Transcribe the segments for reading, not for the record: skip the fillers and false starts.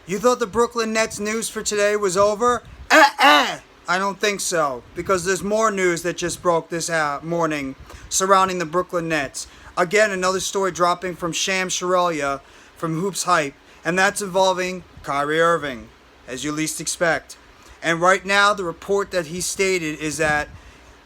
You thought the Brooklyn Nets news for today was over? I don't think so, because there's more news that just broke this morning surrounding the Brooklyn Nets. Again, another story dropping from Shams Charania from Hoops Hype, and that's involving Kyrie Irving, as you least expect. And right now, the report that he stated is that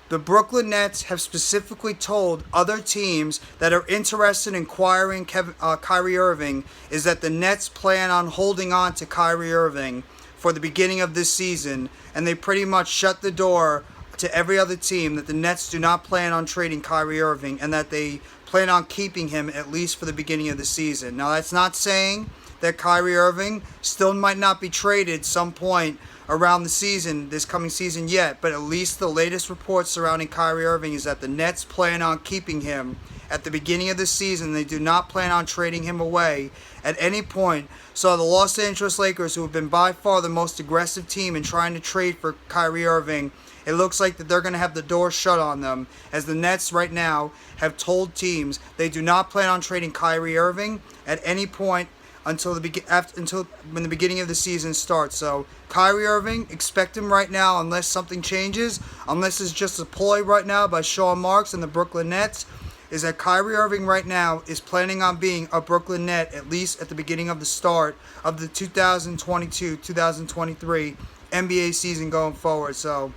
the Brooklyn Nets have specifically told other teams that are interested in acquiring Kyrie Irving is that the Nets plan on holding on to Kyrie Irving for the beginning of this season, and they pretty much shut the door to every other team that the Nets do not plan on trading Kyrie Irving and that they plan on keeping him at least for the beginning of the season. Now, that's not saying that Kyrie Irving still might not be traded some point around the season, this coming season yet, but at least the latest reports surrounding Kyrie Irving is that the Nets plan on keeping him at the beginning of the season. They do not plan on trading him away at any point. So the Los Angeles Lakers, who have been by far the most aggressive team in trying to trade for Kyrie Irving, it looks like that they're going to have the door shut on them, as the Nets right now have told teams they do not plan on trading Kyrie Irving at any point until when the beginning of the season starts. So Kyrie Irving, expect him right now unless something changes, unless it's just a ploy right now by Sean Marks and the Brooklyn Nets, is that Kyrie Irving right now is planning on being a Brooklyn Net at least at the beginning of the start of the 2022-2023 NBA season going forward. So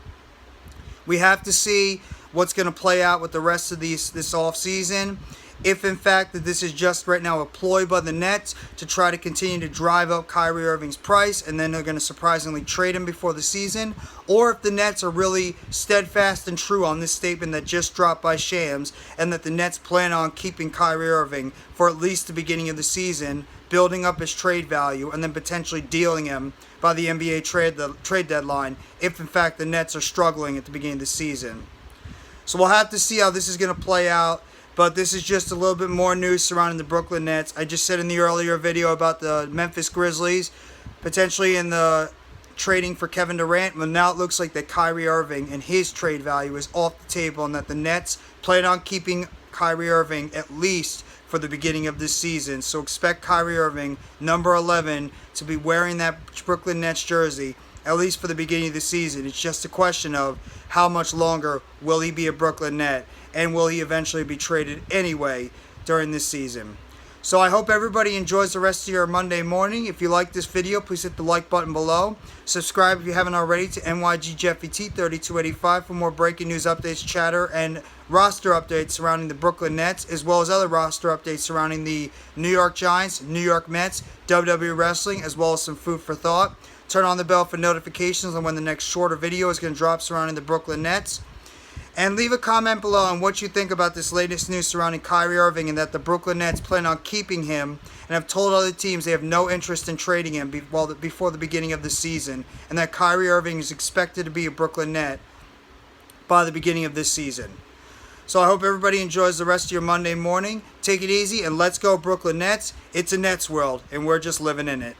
we have to see what's going to play out with the rest of this offseason. If in fact that this is just right now a ploy by the Nets to try to continue to drive up Kyrie Irving's price and then they're going to surprisingly trade him before the season, or if the Nets are really steadfast and true on this statement that just dropped by Shams and that the Nets plan on keeping Kyrie Irving for at least the beginning of the season, building up his trade value and then potentially dealing him by the NBA trade deadline if in fact the Nets are struggling at the beginning of the season. So we'll have to see how this is going to play out. But this is just a little bit more news surrounding the Brooklyn Nets. I just said in the earlier video about the Memphis Grizzlies potentially in the trading for Kevin Durant. Well, now it looks like that Kyrie Irving and his trade value is off the table and that the Nets plan on keeping Kyrie Irving at least for the beginning of this season. So expect Kyrie Irving, number 11, to be wearing that Brooklyn Nets jersey at least for the beginning of the season. It's just a question of how much longer will he be a Brooklyn Net, and will he eventually be traded anyway during this season. So I hope everybody enjoys the rest of your Monday morning. If you like this video, please hit the like button below. Subscribe if you haven't already to NYGJeffyT3285 for more breaking news updates, chatter, and roster updates surrounding the Brooklyn Nets, as well as other roster updates surrounding the New York Giants, New York Mets, WWE Wrestling, as well as some food for thought. Turn on the bell for notifications on when the next shorter video is going to drop surrounding the Brooklyn Nets. And leave a comment below on what you think about this latest news surrounding Kyrie Irving and that the Brooklyn Nets plan on keeping him and have told other teams they have no interest in trading him before the beginning of the season, and that Kyrie Irving is expected to be a Brooklyn Net by the beginning of this season. So I hope everybody enjoys the rest of your Monday morning. Take it easy and let's go Brooklyn Nets. It's a Nets world and we're just living in it.